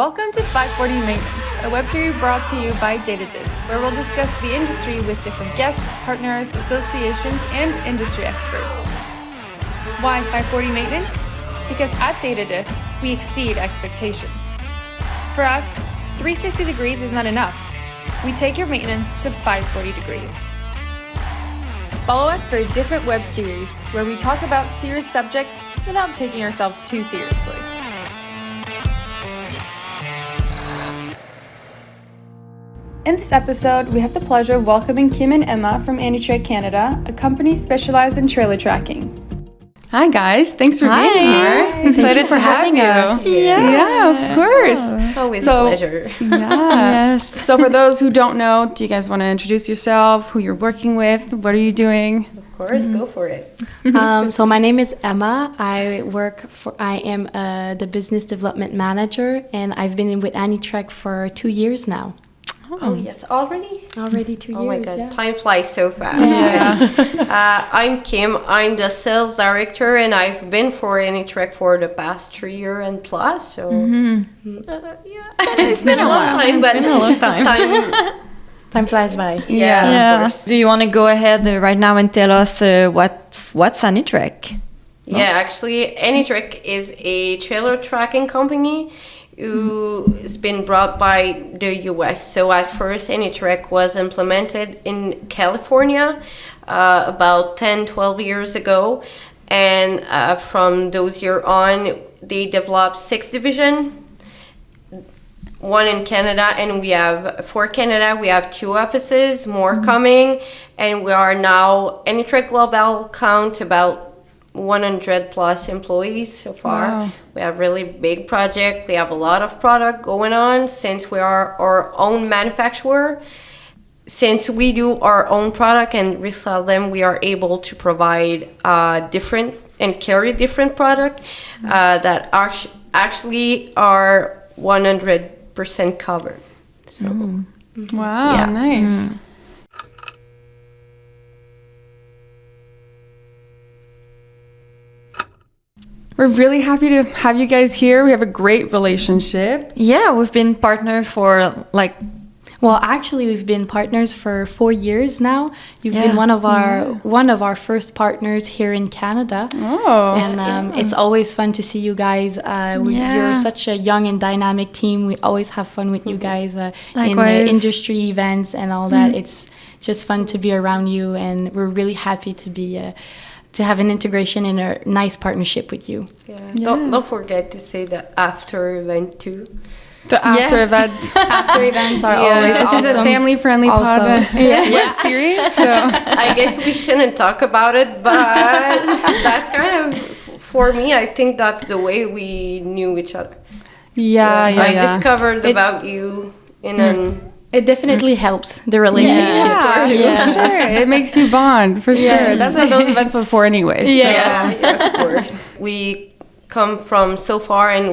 Welcome to 540 Maintenance, a web series brought to you by DataDis, where we'll discuss the industry with different guests, partners, associations, and industry experts. Why 540 Maintenance? Because at DataDis, we exceed expectations. For us, 360 degrees is not enough. We take your maintenance to 540 degrees. Follow us for a different web series where we talk about serious subjects without taking ourselves too seriously. In this episode, we have the pleasure of welcoming Kim and Emma from Anytrek Canada, a company specialized in trailer tracking. Hi guys, thanks for being here. Excited to have you. Us. Yeah, of course. It's always a pleasure. Yeah. Yes. So for those who don't know, do you guys want to introduce yourself, who you're working with, what are you doing? Of course, go for it. So my name is Emma. I am the business development manager, and I've been with Anytrek for 2 years now. Oh, yes, already? Already 2 years, Oh my God, yeah. time flies so fast. Yeah. I'm Kim, I'm the sales director, and I've been for Anytrek for the past 3 years and plus, so it's been a long time, but It's been a long time. Time flies by. Yeah, of course. Do you want to go ahead right now and tell us what's Anytrek? Yeah, actually, Anytrek is a trailer tracking company who has been brought by the US. So at first, Anytrek was implemented in California about 10, 12 years ago. And from those years on, they developed 6 divisions. 1 in Canada, and we have 2 offices, more coming, and we are now Anytrek Global count about 100 plus employees so far. Wow. We have really big project. We have a lot of product going on since we are our own manufacturer. Since we do our own product and resell them, we are able to provide different and carry different product that actually are 100% covered. So Wow, Yeah. nice. We're really happy to have you guys here. We have a great relationship. Yeah, we've been partner for Well, actually, we've been partners for 4 years now. You've Yeah. been one of our first partners here in Canada. Oh. And it's always fun to see you guys. You're such a young and dynamic team. We always have fun with you guys in Likewise. the industry events and all that. It's just fun to be around you, and we're really happy to have an integration and a nice partnership with you. Don't forget to say the after event too. The after Yes. events. After events are always This is a awesome. family-friendly Also. web series, so I guess we shouldn't talk about it, but that's kind of, for me, I think that's the way we knew each other. I discovered about you in an... It definitely helps the relationships. Yeah, for sure. It makes you bond, for sure. That's what those events were for anyways. So. Yes, of course. We come from so far, and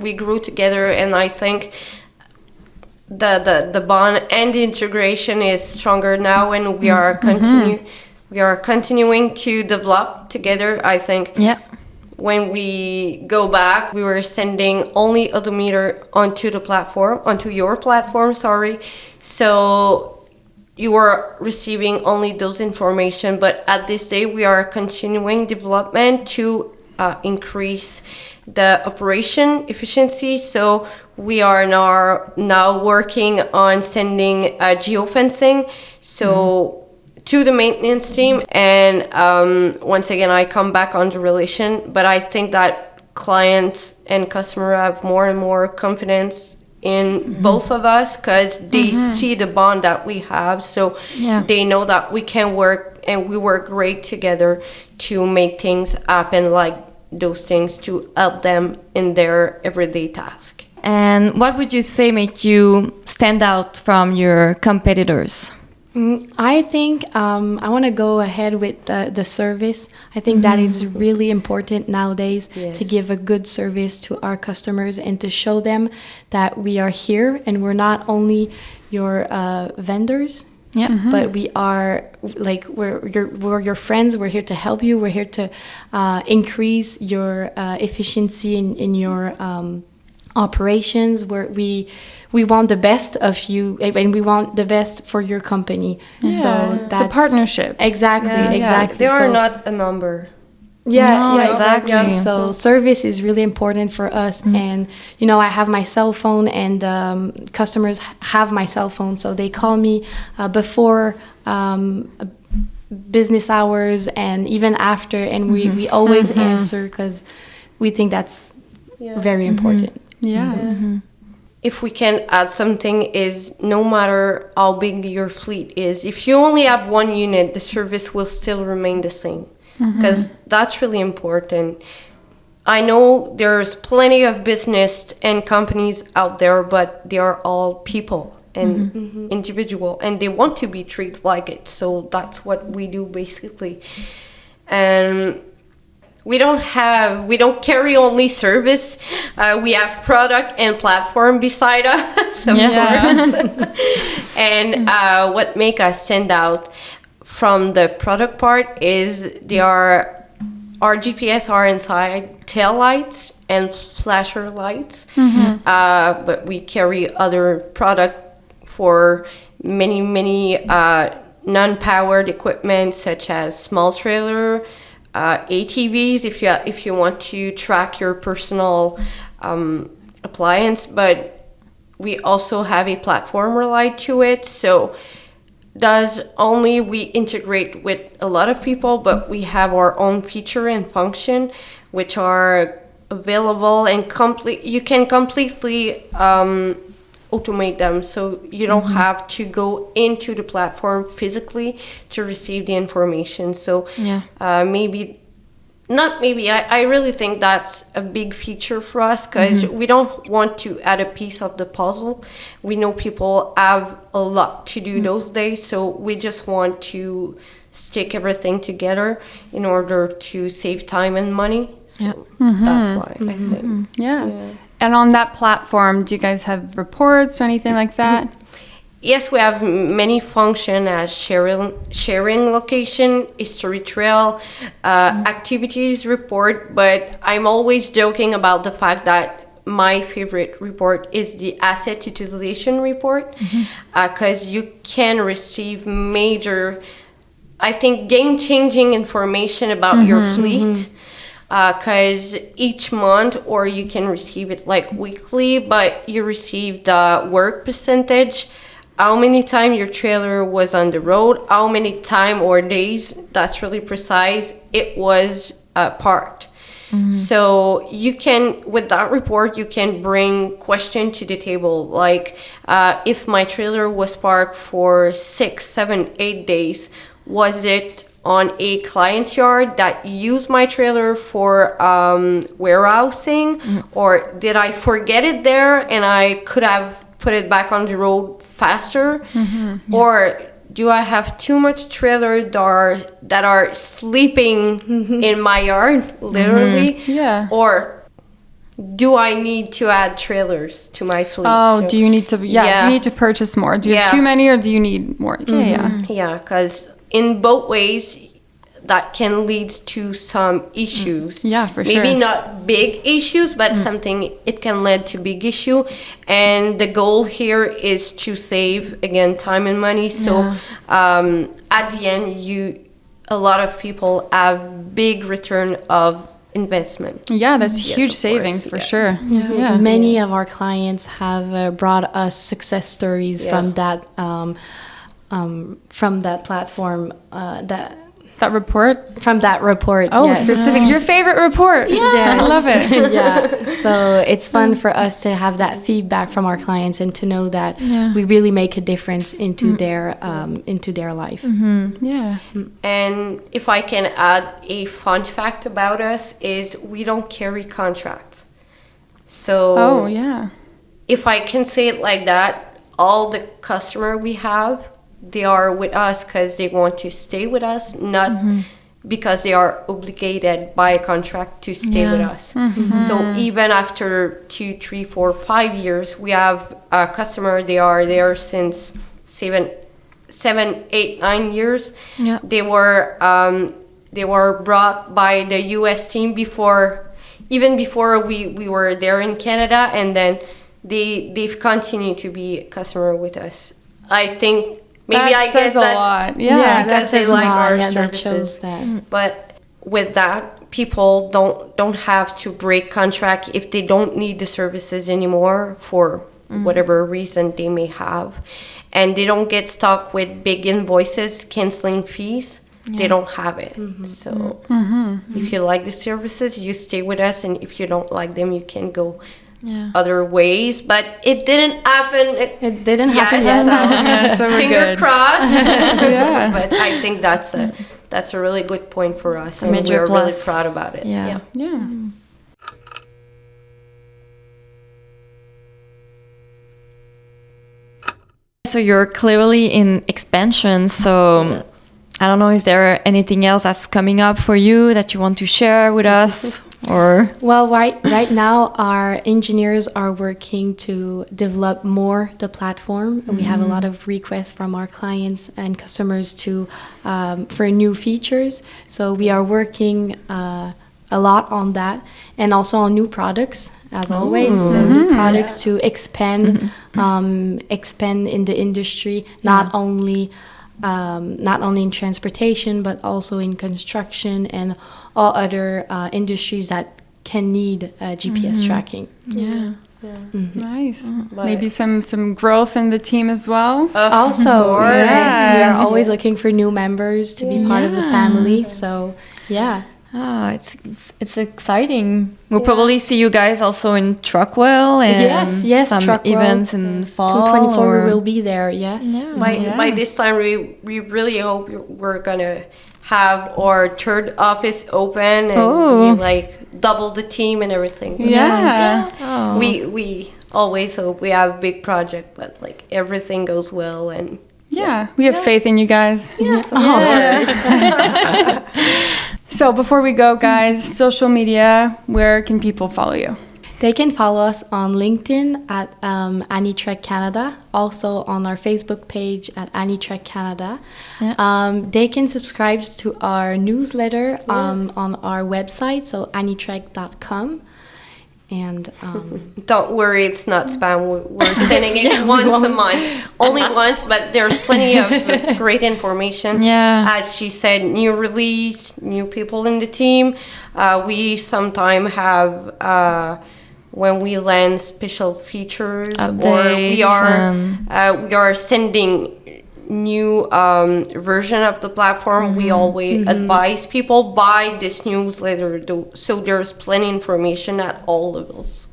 we grew together, and I think the bond and the integration is stronger now, and we are continuing to develop together. I think when we go back, we were sending only odometer onto your platform, so you were receiving only those information, but at this day we are continuing development to increase the operation efficiency. So we are now working on sending geofencing to the maintenance team. And once again, I come back on the relation, but I think that clients and customer have more and more confidence in both of us, because they see the bond that we have. So they know that we can work, and we work great together to make things happen, like those things, to help them in their everyday task. And what would you say make you stand out from your competitors? I think I want to go ahead with the service. I think that is really important nowadays, to give a good service to our customers and to show them that we are here and we're not only your vendors, but we are we're your friends. We're here to help you. We're here to increase your efficiency in your operations, where we want the best of you, and we want the best for your company. Yeah. So that's it's a partnership. Exactly, exactly. They are not a number. Yeah, exactly. Yeah. So service is really important for us, and I have my cell phone, and customers have my cell phone, so they call me before business hours and even after, and we always answer, because we think that's very important. Yeah. If we can add something, is no matter how big your fleet is, if you only have one unit, the service will still remain the same, because that's really important. I know there's plenty of business and companies out there, but they are all people and individual, and they want to be treated like it. So that's what we do basically. And we don't carry only service. We have product and platform beside us, of course. And what make us stand out from the product part is our GPS are inside tail lights and flasher lights. But we carry other product for many non-powered equipment, such as small trailer, ATVs, if you want to track your personal appliance. But we also have a platform related to it. So we integrate with a lot of people, but we have our own feature and function, which are available and you can completely automate them, so you don't have to go into the platform physically to receive the information. So I really think that's a big feature for us, because we don't want to add a piece of the puzzle. We know people have a lot to do those days, so we just want to stick everything together in order to save time and money. So that's why I think. And on that platform, do you guys have reports or anything like that? Yes, we have many functions as sharing location, history trail, activities report, but I'm always joking about the fact that my favorite report is the asset utilization report, because you can receive major, I think, game-changing information about your fleet. Because each month, or you can receive it like weekly, but you receive the work percentage, how many times your trailer was on the road, how many time or days, that's really precise, it was parked. So you can, with that report, you can bring question to the table, like if my trailer was parked for 6, 7, 8 days, was it on a client's yard that used my trailer for warehousing, or did I forget it there and I could have put it back on the road faster, or do I have too much trailer that are sleeping in my yard, literally, or do I need to add trailers to my fleet? So, do you need to? Do you need to purchase more? Do you have too many, or do you need more? Yeah, because in both ways, that can lead to some issues. For sure. Maybe not big issues, but it can lead to big issue. And the goal here is to save, again, time and money. So at the end, a lot of people have big return of investment. That's huge savings for sure. Many of our clients have brought us success stories from that platform, that report? From that report. Oh, specific. Your favorite report. Yes. I love it. So it's fun for us to have that feedback from our clients and to know that we really make a difference into their life. And if I can add a fun fact about us, is we don't carry contracts. So if I can say it like that, all the customer we have, they are with us because they want to stay with us, not because they are obligated by a contract to stay with us. So even after 2, 3, 4, 5 years, we have a customer, they are there since 7, 8, 9 years. They were brought by the U.S. team before even before we were there in Canada, and then they've continued to be a customer with us. I think maybe that says a lot. Yeah, because they like our services. That shows that. But with that, people don't have to break contract if they don't need the services anymore for whatever reason they may have, and they don't get stuck with big invoices, canceling fees. They don't have it. So if you like the services, you stay with us, and if you don't like them, you can go other ways. But it didn't happen. It didn't happen yet. So finger crossed. But I think that's a really good point for us, and we're really proud about it. Yeah. So you're clearly in expansion. So I don't know, is there anything else that's coming up for you that you want to share with us? Or well, right now our engineers are working to develop more the platform, and we have a lot of requests from our clients and customers to for new features. So we are working a lot on that, and also on new products as always. So new products to expand in the industry, not only in transportation, but also in construction and all other industries that can need GPS tracking. Nice. Maybe some growth in the team as well. Also, yes, we are always looking for new members to be part of the family. So, it's exciting. We'll probably see you guys also in Truckwell and some Truckwell. events in fall. 2024 we will be there. Yes. By this time, we really hope we're gonna have our third office open and we like double the team and everything. We always hope we have a big project, but like everything goes well, and we have faith in you guys. Yes, So before we go, guys, social media, where can people follow you? They can follow us on LinkedIn at Anytrek Canada, also on our Facebook page at Anytrek Canada. They can subscribe to our newsletter on our website, so anytrek.com. And don't worry, it's not spam. We're sending it once a month, only once, but there's plenty of great information. As she said, new release, new people in the team. We sometimes have when we land special features, updates, or we are sending new version of the platform. We always advise people buy this newsletter, so there's plenty information at all levels.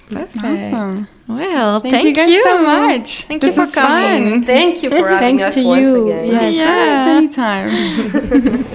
Perfect. Awesome. Well, thank you guys so much. Thank you for coming. Thank you for having us once again. Yes, anytime.